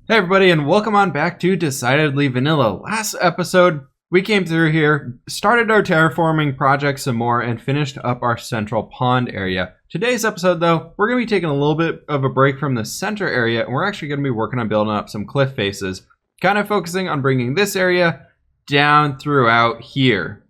Hey everybody, and welcome on back to Decidedly Vanilla. Last episode, we came through here, started our terraforming project some more, and finished up our central pond area. Today's episode, though, we're going to be taking a little bit of a break from the center area, and we're actually going to be working on building up some cliff faces, kind of focusing on bringing this area down throughout here.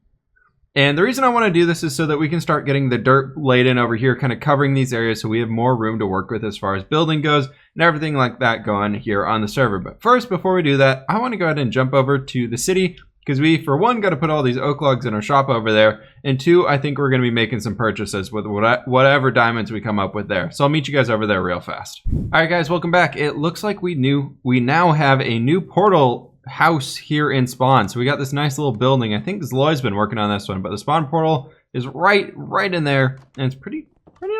And the reason I want to do this is so that we can start getting the dirt laid in over here, kind of covering these areas so we have more room to work with as far as building goes and everything like that going here on the server. But first, before we do that, I want to go ahead and jump over to the city because we, for one, got to put all these oak logs in our shop over there. And two, I think we're going to be making some purchases with whatever diamonds we come up with there. So I'll meet you guys over there real fast. All right, guys, welcome back. It looks like we now have a new portal house here in spawn. So we got this nice little building. I think Zloy's been working on this one, but the spawn portal is right in there, and it's pretty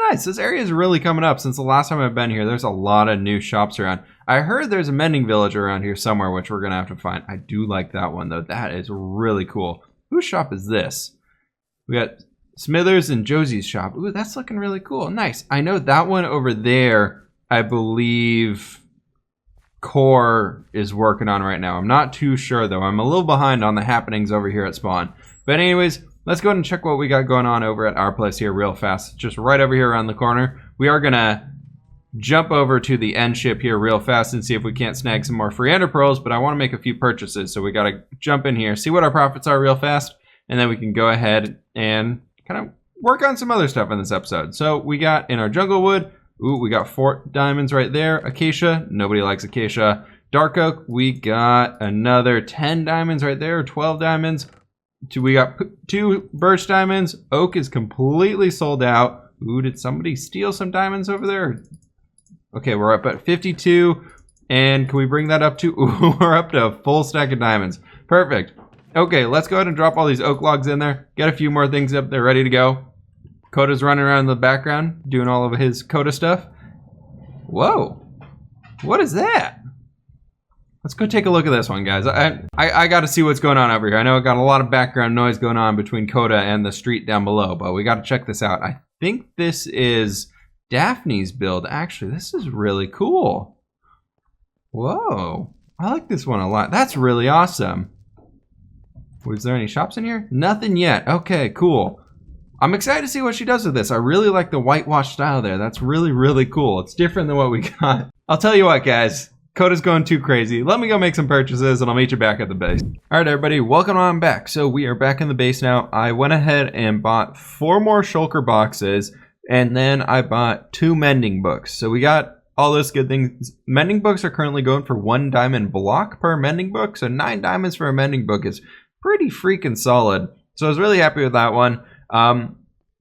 nice. This area is really coming up. Since the last time I've been here, there's a lot of new shops around. I heard there's a mending village around here somewhere, which we're gonna have to find. I do like that one though. That is really cool. Whose shop is this? We got Smithers and Josie's shop. Ooh, that's looking really cool. Nice. I know that one over there, I believe Core is working on right now. I'm not too sure though. I'm a little behind on the happenings over here at spawn. But anyways, let's go ahead and check what we got going on over at our place here real fast. Just right over here around the corner. We are gonna jump over to the end ship here real fast and see if we can't snag some more free ender pearls, but I want to make a few purchases, so we gotta jump in here, see what our profits are real fast, and then we can go ahead and kind of work on some other stuff in this episode. So we got in our jungle wood, ooh, we got 4 diamonds right there. Acacia, nobody likes acacia. Dark oak, we got another 10 diamonds right there, 12 diamonds. We got 2 birch diamonds. Oak is completely sold out. Ooh, did somebody steal some diamonds over there? Okay, we're up at 52. And can we bring that up to, ooh, we're up to a full stack of diamonds. Perfect. Okay, let's go ahead and drop all these oak logs in there. Get a few more things up there ready to go. Coda's running around in the background, doing all of his Coda stuff. Whoa, what is that? Let's go take a look at this one, guys. I got to see what's going on over here. I know I got a lot of background noise going on between Coda and the street down below, but we got to check this out. I think this is Daphne's build. Actually, this is really cool. Whoa, I like this one a lot. That's really awesome. Was there any shops in here? Nothing yet. Okay, cool. I'm excited to see what she does with this. I really like the whitewash style there. That's really cool. It's different than what we got. I'll tell you what, guys. Coda's going too crazy. Let me go make some purchases and I'll meet you back at the base. All right, everybody, welcome on back. So we are back in the base now. I went ahead and bought 4 more shulker boxes, and then I bought 2 mending books. So we got all those good things. Mending books are currently going for 1 diamond block per mending book. So 9 diamonds for a mending book is pretty freaking solid. So I was really happy with that one.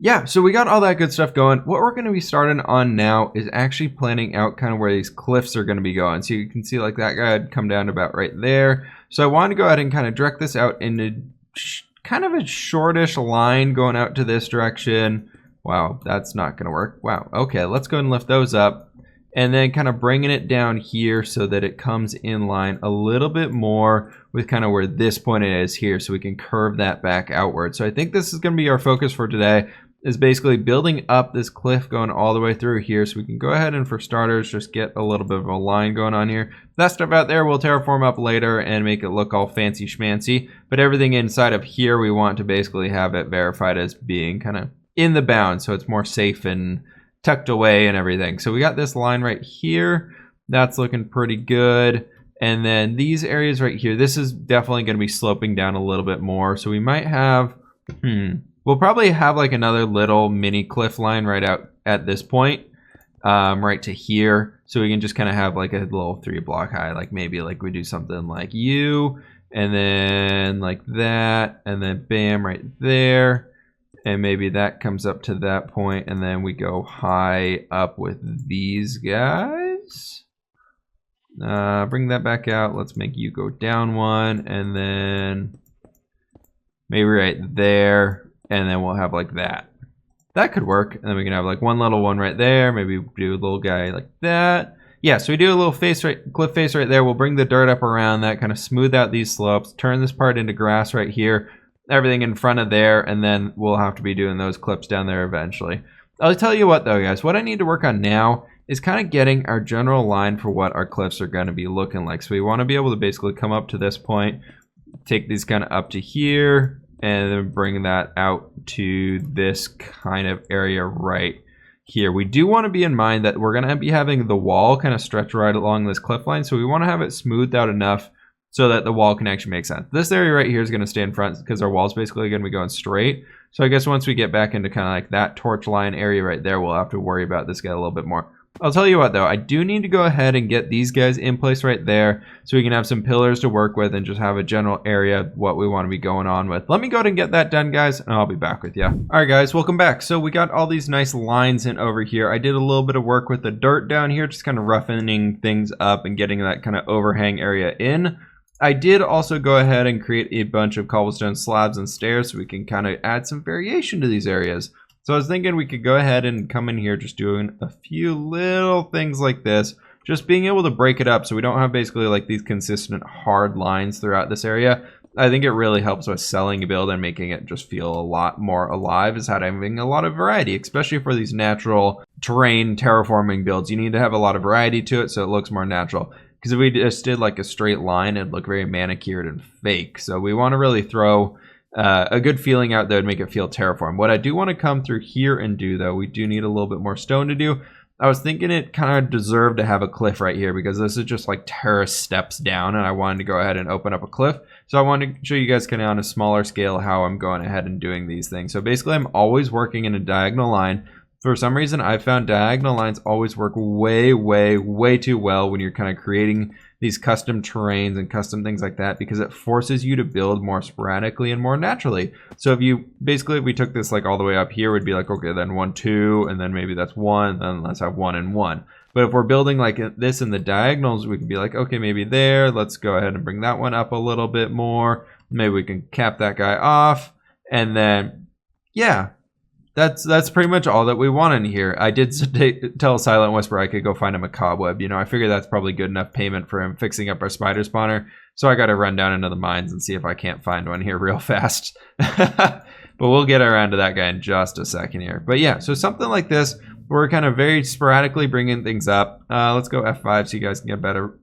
Yeah, so we got all that good stuff going. What we're going to be starting on now is actually planning out kind of where these cliffs are going to be going. So you can see like that guy had come down to about right there. So I wanted to go ahead and kind of direct this out into kind of a shortish line going out to this direction. Wow, that's not going to work. Wow, okay, let's go ahead and lift those up. And then kind of bringing it down here so that it comes in line a little bit more with kind of where this point is here, so we can curve that back outward. So I think this is going to be our focus for today, is basically building up this cliff going all the way through here, so we can go ahead and, for starters, just get a little bit of a line going on here. That stuff out there we'll terraform up later and make it look all fancy schmancy, but everything inside of here we want to basically have it verified as being kind of in the bounds, so it's more safe and tucked away and everything. So we got this line right here. That's looking pretty good. And then these areas right here, this is definitely going to be sloping down a little bit more. So we might have, we'll probably have like another little mini cliff line right out at this point, right to here. So we can just kind of have like a little 3 block high, like maybe like we do something like you, and then like that, and then bam, right there. And maybe that comes up to that point, and then we go high up with these guys. Bring that back out. Let's make you go down 1, and then maybe right there, and then we'll have like that. That could work. And then we can have like one little one right there. Maybe do a little guy like that. Yeah, so we do a little cliff face right there. We'll bring the dirt up around that, kind of smooth out these slopes, turn this part into grass right here. Everything in front of there, and then we'll have to be doing those clips down there eventually. I'll tell you what though, guys, what I need to work on now is kind of getting our general line for what our cliffs are going to be looking like. So we want to be able to basically come up to this point, take these kind of up to here, and then bring that out to this kind of area right here. We do want to be in mind that we're going to be having the wall kind of stretch right along this cliff line, so we want to have it smoothed out enough so that the wall can actually make sense. This area right here is going to stay in front because our wall's basically going to be going straight. So I guess once we get back into kind of like that torch line area right there, we'll have to worry about this guy a little bit more. I'll tell you what though, I do need to go ahead and get these guys in place right there so we can have some pillars to work with and just have a general area of what we want to be going on with. Let me go ahead and get that done, guys, and I'll be back with you. Alright guys, welcome back. So we got all these nice lines in over here. I did a little bit of work with the dirt down here, just kind of roughening things up and getting that kind of overhang area in. I did also go ahead and create a bunch of cobblestone slabs and stairs so we can kind of add some variation to these areas. So I was thinking we could go ahead and come in here just doing a few little things like this. Just being able to break it up so we don't have basically like these consistent hard lines throughout this area. I think it really helps with selling a build and making it just feel a lot more alive, is having a lot of variety, especially for these natural terrain terraforming builds. You need to have a lot of variety to it so it looks more natural. Because if we just did like a straight line, it'd look very manicured and fake. So we want to really throw a good feeling out there and make it feel terraform. What I do want to come through here and do, though, we do need a little bit more stone to do. I was thinking it kind of deserved to have a cliff right here because this is just like terrace steps down, and I wanted to go ahead and open up a cliff. So I wanted to show you guys kind of on a smaller scale how I'm going ahead and doing these things. So basically I'm always working in a diagonal line. For some reason, I've found diagonal lines always work way too well when you're kind of creating these custom terrains and custom things like that, because it forces you to build more sporadically and more naturally. So if you basically, if we took this like all the way up here, would be like, okay, then 1, 2, and then maybe that's 1, then let's have 1 and 1. But if we're building like this in the diagonals, we can be like, okay, maybe there, let's go ahead and bring that one up a little bit more. Maybe we can cap that guy off, and then, yeah. That's pretty much all that we want in here. I did tell Silent Whisper I could go find him a cobweb. You know, I figured that's probably good enough payment for him fixing up our spider spawner. So I got to run down into the mines and see if I can't find one here real fast. But we'll get around to that guy in just a second here. But yeah, so something like this, we're kind of very sporadically bringing things up. Let's go F5 so you guys can get a better,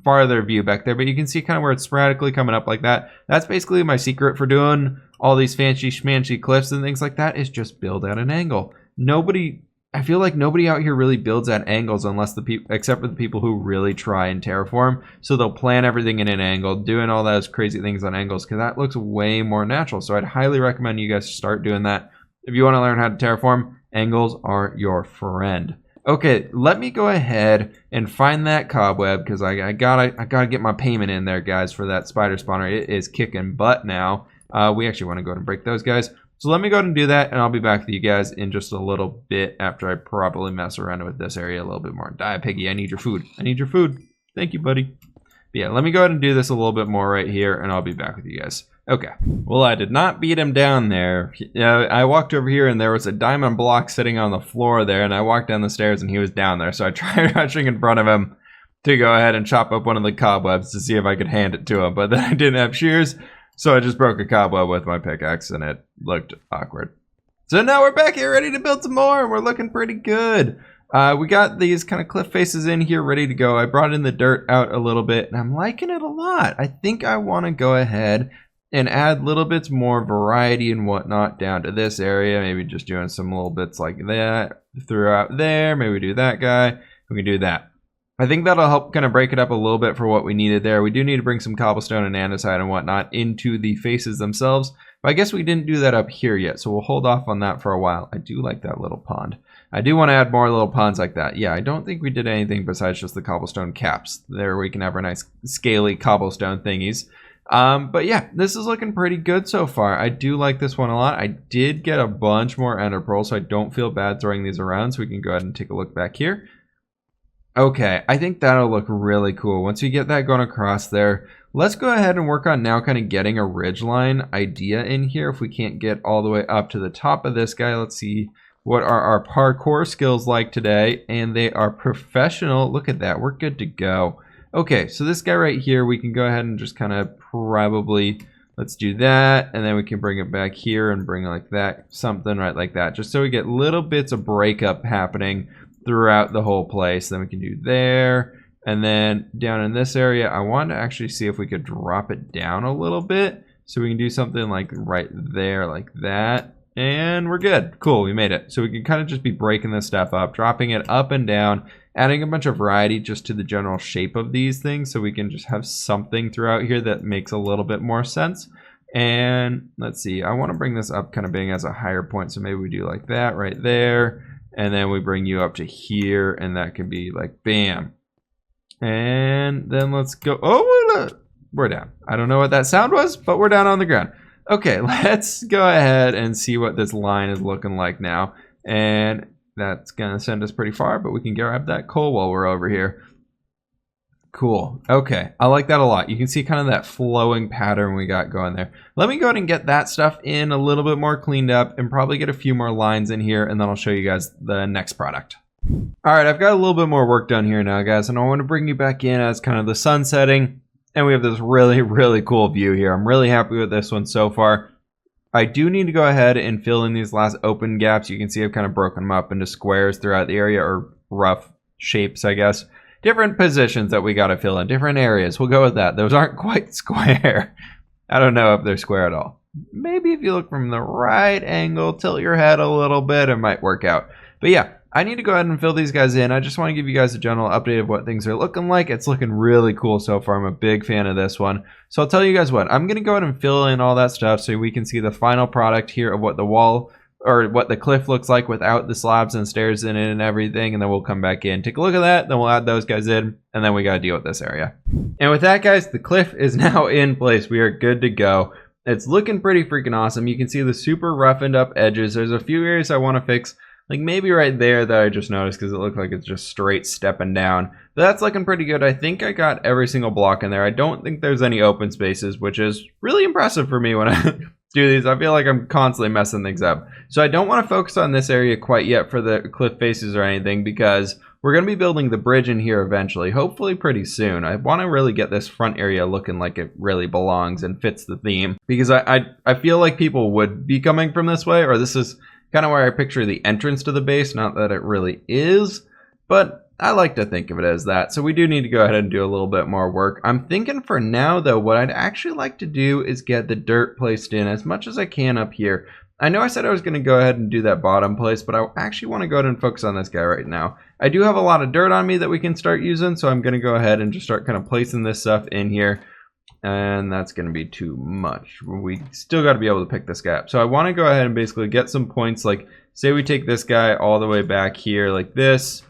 farther view back there. But you can see kind of where it's sporadically coming up like that. That's basically my secret for doing all these fancy schmancy cliffs and things like that, is just build at an angle. I feel like nobody out here really builds at angles unless except for the people who really try and terraform. So they'll plan everything in an angle, doing all those crazy things on angles, because that looks way more natural. So I'd highly recommend you guys start doing that. If you want to learn how to terraform, angles are your friend. Okay, let me go ahead and find that cobweb, because I gotta get my payment in there, guys, for that spider spawner. It is kicking butt now. We actually want to go ahead and break those guys. So let me go ahead and do that, and I'll be back with you guys in just a little bit after I probably mess around with this area a little bit more. Die, piggy, I need your food. I need your food. Thank you, buddy. But yeah, let me go ahead and do this a little bit more right here, and I'll be back with you guys. Okay. Well, I did not beat him down there. I walked over here, and there was a diamond block sitting on the floor there, and I walked down the stairs, and he was down there. So I tried rushing in front of him to go ahead and chop up one of the cobwebs to see if I could hand it to him, but then I didn't have shears. So I just broke a cobweb with my pickaxe, and it looked awkward. So now we're back here ready to build some more, and we're looking pretty good. We got these kind of cliff faces in here ready to go. I brought in the dirt out a little bit, and I'm liking it a lot. I think I want to go ahead and add little bits more variety and whatnot down to this area. Maybe just doing some little bits like that throughout there. Maybe do that guy. We can do that. I think that'll help kind of break it up a little bit for what we needed there. We do need to bring some cobblestone and andesite and whatnot into the faces themselves. But I guess we didn't do that up here yet, so we'll hold off on that for a while. I do like that little pond. I do want to add more little ponds like that. Yeah, I don't think we did anything besides just the cobblestone caps. There we can have our nice scaly cobblestone thingies. But yeah, this is looking pretty good so far. I do like this one a lot. I did get a bunch more ender pearls, so I don't feel bad throwing these around. So we can go ahead and take a look back here. Okay, I think that'll look really cool. Once you get that going across there, let's go ahead and work on now kind of getting a ridgeline idea in here. If we can't get all the way up to the top of this guy, let's see what are our parkour skills like today. And they are professional. Look at that, we're good to go. Okay, so this guy right here, we can go ahead and just kind of probably, let's do that. And then we can bring it back here and bring like that, something right like that. Just so we get little bits of breakup happening throughout the whole place. Then we can do there. And then down in this area, I wanted to actually see if we could drop it down a little bit. So we can do something like right there, like that. And we're good. Cool, we made it. So we can kind of just be breaking this stuff up, dropping it up and down, adding a bunch of variety just to the general shape of these things, so we can just have something throughout here that makes a little bit more sense. And let's see, I want to bring this up kind of being as a higher point, so maybe we do like that right there, and then we bring you up to here, and that can be like bam. And then let's go. Oh, we're down. I don't know what that sound was, but we're down on the ground. Okay, let's go ahead and see what this line is looking like now. And that's gonna send us pretty far, but we can grab that coal while we're over here. Cool. Okay, I like that a lot. You can see kind of that flowing pattern we got going there. Let me go ahead and get that stuff in a little bit more cleaned up and probably get a few more lines in here, and then I'll show you guys the next product. All right, I've got a little bit more work done here now, guys, and I want to bring you back in as kind of the sun setting. And we have this really, really cool view here. I'm really happy with this one so far. I do need to go ahead and fill in these last open gaps. You can see I've kind of broken them up into squares throughout the area, or rough shapes, I guess. Different positions that we got to fill in, different areas. We'll go with that. Those aren't quite square. I don't know if they're square at all. Maybe if you look from the right angle, tilt your head a little bit, it might work out. But yeah, I need to go ahead and fill these guys in. I just want to give you guys a general update of what things are looking like. It's looking really cool so far. I'm a big fan of this one. So I'll tell you guys what, I'm going to go ahead and fill in all that stuff so we can see the final product here of what the wall or what the cliff looks like without the slabs and stairs in it and everything. And then we'll come back in, take a look at that, then we'll add those guys in, and then we got to deal with this area. And with that, guys, the cliff is now in place. We are good to go. It's looking pretty freaking awesome. You can see the super roughened up edges. There's a few areas I want to fix. Like maybe right there that I just noticed because it looked like it's just straight stepping down. But that's looking pretty good. I think I got every single block in there. I don't think there's any open spaces, which is really impressive for me when I do these. I feel like I'm constantly messing things up. So I don't want to focus on this area quite yet for the cliff faces or anything, because we're going to be building the bridge in here eventually, hopefully pretty soon. I want to really get this front area looking like it really belongs and fits the theme, because I feel like people would be coming from this way, or this is kind of where I picture the entrance to the base. Not that it really is, but I like to think of it as that. So we do need to go ahead and do a little bit more work. I'm thinking for now, though, what I'd actually like to do is get the dirt placed in as much as I can up here. I know I said I was going to go ahead and do that bottom place, but I actually want to go ahead and focus on this guy right now. I do have a lot of dirt on me that we can start using, so I'm going to go ahead and just start kind of placing this stuff in here. And that's going to be too much. We still got to be able to pick this guy up. So I want to go ahead and basically get some points, like say we take this guy all the way back here like this,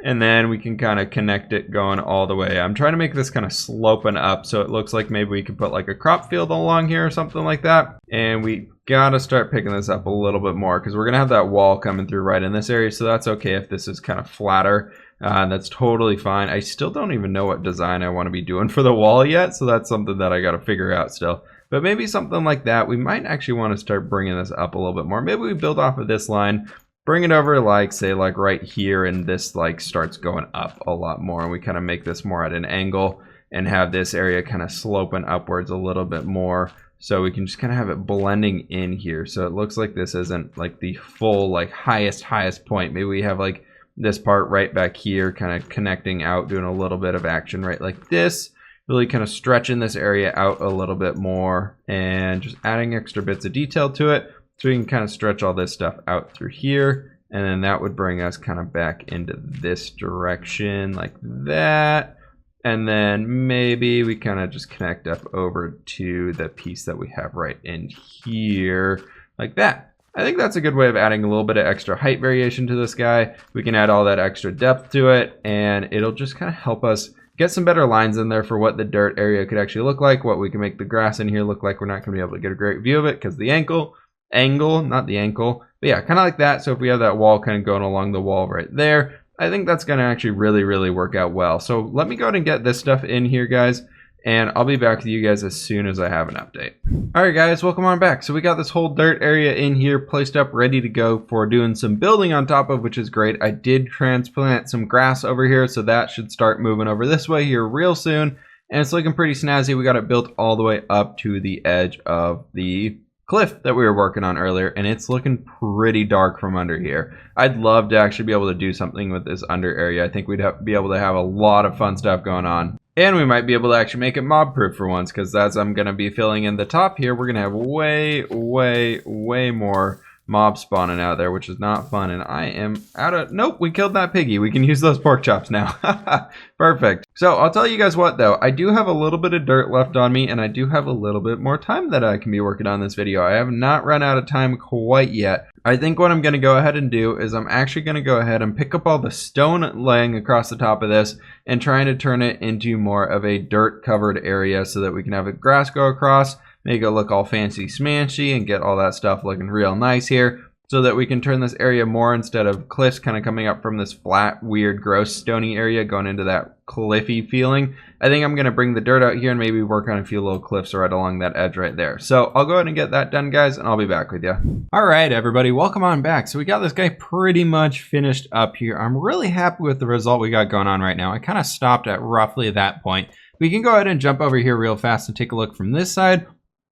and then we can kind of connect it going all the way. I'm trying to make this kind of sloping up so it looks like maybe we could put like a crop field along here or something like that. And we got to start picking this up a little bit more, because we're going to have that wall coming through right in this area. So that's okay if this is kind of flatter. That's totally fine. I still don't even know what design I want to be doing for the wall yet, so that's something that I got to figure out still. But maybe something like that. We might actually want to start bringing this up a little bit more. Maybe we build off of this line, bring it over like say like right here, and this like starts going up a lot more, and we kind of make this more at an angle and have this area kind of sloping upwards a little bit more, so we can just kind of have it blending in here, so it looks like this isn't like the full like highest point. Maybe we have like this part right back here kind of connecting out, doing a little bit of action right like this, really kind of stretching this area out a little bit more and just adding extra bits of detail to it, so we can kind of stretch all this stuff out through here. And then that would bring us kind of back into this direction like that. And then maybe we kind of just connect up over to the piece that we have right in here like that. I think that's a good way of adding a little bit of extra height variation to this guy. We can add all that extra depth to it, and it'll just kind of help us get some better lines in there for what the dirt area could actually look like, what we can make the grass in here look like. We're not going to be able to get a great view of it because the angle, not the ankle. But yeah, kind of like that. So if we have that wall kind of going along the wall right there, I think that's going to actually really work out well. So let me go ahead and get this stuff in here, guys, and I'll be back with you guys as soon as I have an update. All right, guys, welcome on back. So we got this whole dirt area in here placed up, ready to go for doing some building on top of, which is great. I did transplant some grass over here, so that should start moving over this way here real soon. And it's looking pretty snazzy. We got it built all the way up to the edge of the cliff that we were working on earlier, and it's looking pretty dark from under here. I'd love to actually be able to do something with this under area. I think we'd be able to have a lot of fun stuff going on. And we might be able to actually make it mob proof for once, because as I'm going to be filling in the top here, we're going to have way more mob spawning out there, which is not fun. And I am out of, nope, we killed that piggy. We can use those pork chops now. Perfect. So I'll tell you guys what though, I do have a little bit of dirt left on me, and I do have a little bit more time that I can be working on this video. I have not run out of time quite yet. I think what I'm going to go ahead and do is I'm actually going to go ahead and pick up all the stone laying across the top of this and trying to turn it into more of a dirt covered area so that we can have a grass go across, make it look all fancy smanchy, and get all that stuff looking real nice here, so that we can turn this area more, instead of cliffs kind of coming up from this flat, weird, gross, stony area going into that cliffy feeling. I think I'm going to bring the dirt out here and maybe work on a few little cliffs right along that edge right there. So I'll go ahead and get that done, guys, and I'll be back with you. All right, everybody, welcome on back. So we got this guy pretty much finished up here. I'm really happy with the result we got going on right now. I kind of stopped at roughly that point. We can go ahead and jump over here real fast and take a look from this side.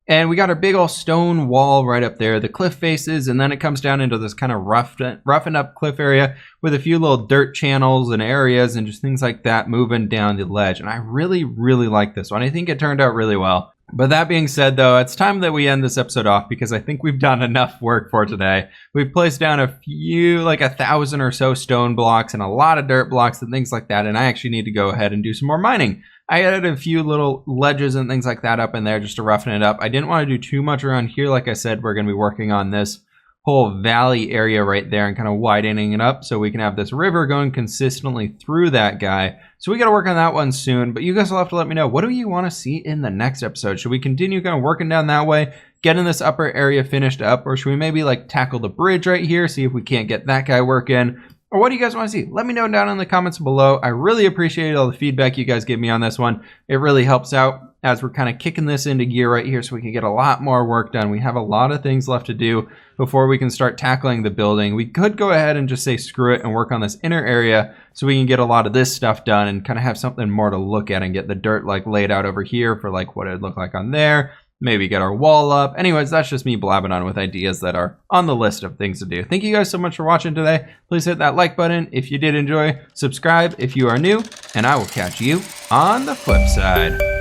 And we got a big old stone wall right up there, the cliff faces, and then it comes down into this kind of roughened up cliff area with a few little dirt channels and areas and just things like that moving down the ledge. And I really like this one. I think it turned out really well. But that being said, though, it's time that we end this episode off, because I think we've done enough work for today. We've placed down a few, like 1,000 or so stone blocks and a lot of dirt blocks and things like that. And I actually need to go ahead and do some more mining. I added a few little ledges and things like that up in there just to roughen it up. I didn't want to do too much around here. Like I said, we're going to be working on this whole valley area right there and kind of widening it up so we can have this river going consistently through that guy. So we got to work on that one soon, but you guys will have to let me know, what do you want to see in the next episode? Should we continue kind of working down that way, getting this upper area finished up, or should we maybe like tackle the bridge right here, see if we can't get that guy working? Or what do you guys want to see? Let me know down in the comments below. I really appreciate all the feedback you guys give me on this one. It really helps out as we're kind of kicking this into gear right here so we can get a lot more work done. We have a lot of things left to do before we can start tackling the building. We could go ahead and just say screw it and work on this inner area so we can get a lot of this stuff done and kind of have something more to look at and get the dirt like laid out over here for like what it'd look like on there. Maybe get our wall up. Anyways, that's just me blabbing on with ideas that are on the list of things to do. Thank you guys so much for watching today. Please hit that like button if you did enjoy. Subscribe if you are new, and I will catch you on the flip side.